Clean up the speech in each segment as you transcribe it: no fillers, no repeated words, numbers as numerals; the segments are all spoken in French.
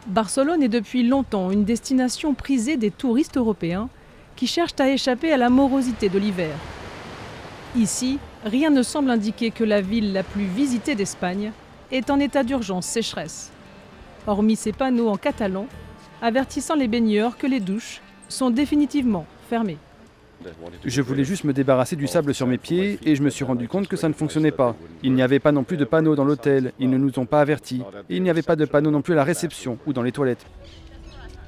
Barcelone est depuis longtemps une destination prisée des touristes européens qui cherchent à échapper à la morosité de l'hiver. Ici, rien ne semble indiquer que la ville la plus visitée d'Espagne est en état d'urgence sécheresse. Hormis ces panneaux en catalan, avertissant les baigneurs que les douches sont définitivement fermées. Je voulais juste me débarrasser du sable sur mes pieds et je me suis rendu compte que ça ne fonctionnait pas. Il n'y avait pas non plus de panneaux dans l'hôtel, ils ne nous ont pas avertis. Et il n'y avait pas de panneaux non plus à la réception ou dans les toilettes.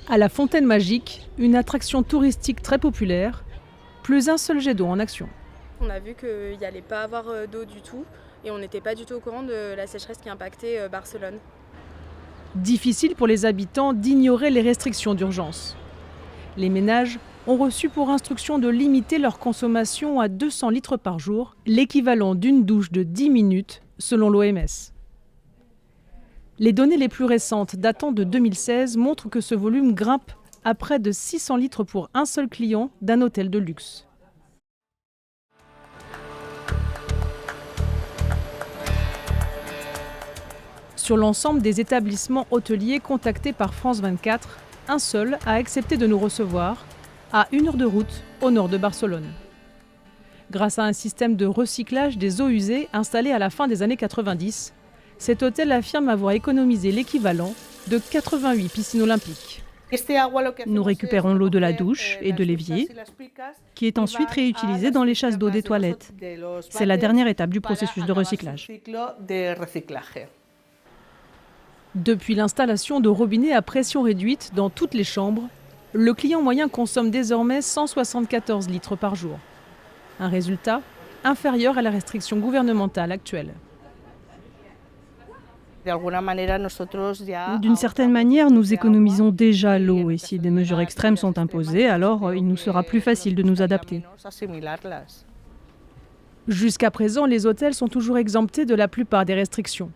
À la Fontaine Magique, une attraction touristique très populaire, plus un seul jet d'eau en action. On a vu qu'il n'y allait pas avoir d'eau du tout et on n'était pas du tout au courant de la sécheresse qui impactait Barcelone. Difficile pour les habitants d'ignorer les restrictions d'urgence. Les ménages ont reçu pour instruction de limiter leur consommation à 200 litres par jour, l'équivalent d'une douche de 10 minutes selon l'OMS. Les données les plus récentes datant de 2016 montrent que ce volume grimpe à près de 600 litres pour un seul client d'un hôtel de luxe. Sur l'ensemble des établissements hôteliers contactés par France 24, un seul a accepté de nous recevoir, à 1 heure de route au nord de Barcelone. Grâce à un système de recyclage des eaux usées installé à la fin des années 90, cet hôtel affirme avoir économisé l'équivalent de 88 piscines olympiques. Nous récupérons l'eau de la douche et de l'évier, qui est ensuite réutilisée dans les chasses d'eau des toilettes. C'est la dernière étape du processus de recyclage. Depuis l'installation de robinets à pression réduite dans toutes les chambres, le client moyen consomme désormais 174 litres par jour. Un résultat inférieur à la restriction gouvernementale actuelle. D'une certaine manière, nous économisons déjà l'eau et si des mesures extrêmes sont imposées, alors il nous sera plus facile de nous adapter. Jusqu'à présent, les hôtels sont toujours exemptés de la plupart des restrictions.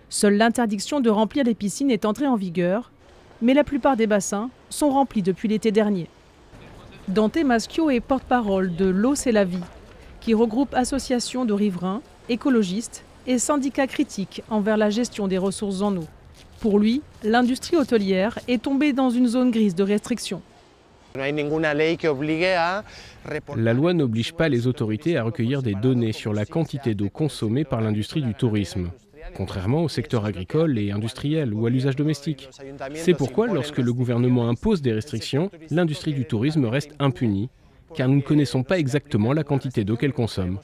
Seule l'interdiction de remplir les piscines est entrée en vigueur, mais la plupart des bassins sont remplis depuis l'été dernier. Dante Maschio est porte-parole de L'eau c'est la vie, qui regroupe associations de riverains, écologistes et syndicats critiques envers la gestion des ressources en eau. Pour lui, l'industrie hôtelière est tombée dans une zone grise de restriction. La loi n'oblige pas les autorités à recueillir des données sur la quantité d'eau consommée par l'industrie du tourisme, contrairement au secteur agricole et industriel ou à l'usage domestique. C'est pourquoi, lorsque le gouvernement impose des restrictions, l'industrie du tourisme reste impunie, car nous ne connaissons pas exactement la quantité d'eau qu'elle consomme.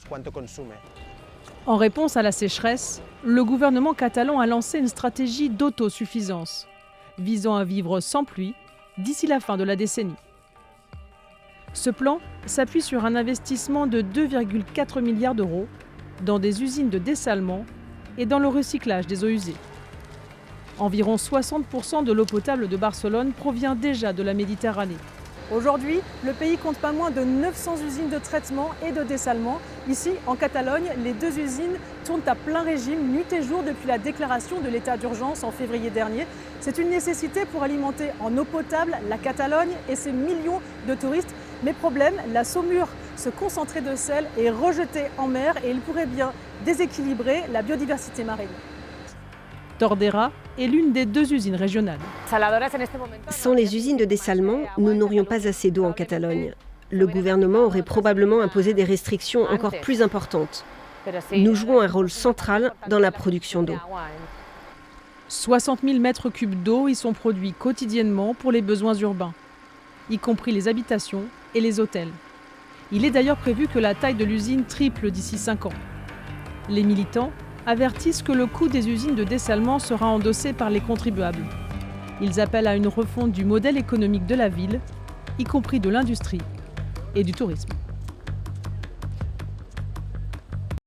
En réponse à la sécheresse, le gouvernement catalan a lancé une stratégie d'autosuffisance, visant à vivre sans pluie d'ici la fin de la décennie. Ce plan s'appuie sur un investissement de 2,4 milliards d'euros dans des usines de dessalement et dans le recyclage des eaux usées. Environ 60% de l'eau potable de Barcelone provient déjà de la Méditerranée. Aujourd'hui, le pays compte pas moins de 900 usines de traitement et de dessalement. Ici, en Catalogne, les 2 usines tournent à plein régime, nuit et jour, depuis la déclaration de l'état d'urgence en février dernier. C'est une nécessité pour alimenter en eau potable la Catalogne et ses millions de touristes. Mais problème, la saumure, ce concentré de sel, est rejeté en mer et il pourrait bien déséquilibrer la biodiversité marine. Tordera est l'une des 2 usines régionales. Sans les usines de dessalement, nous n'aurions pas assez d'eau en Catalogne. Le gouvernement aurait probablement imposé des restrictions encore plus importantes. Nous jouons un rôle central dans la production d'eau. 60 000 mètres cubes d'eau y sont produits quotidiennement pour les besoins urbains, y compris les habitations et les hôtels. Il est d'ailleurs prévu que la taille de l'usine triple d'ici 5 ans. Les militants avertissent que le coût des usines de dessalement sera endossé par les contribuables. Ils appellent à une refonte du modèle économique de la ville, y compris de l'industrie et du tourisme.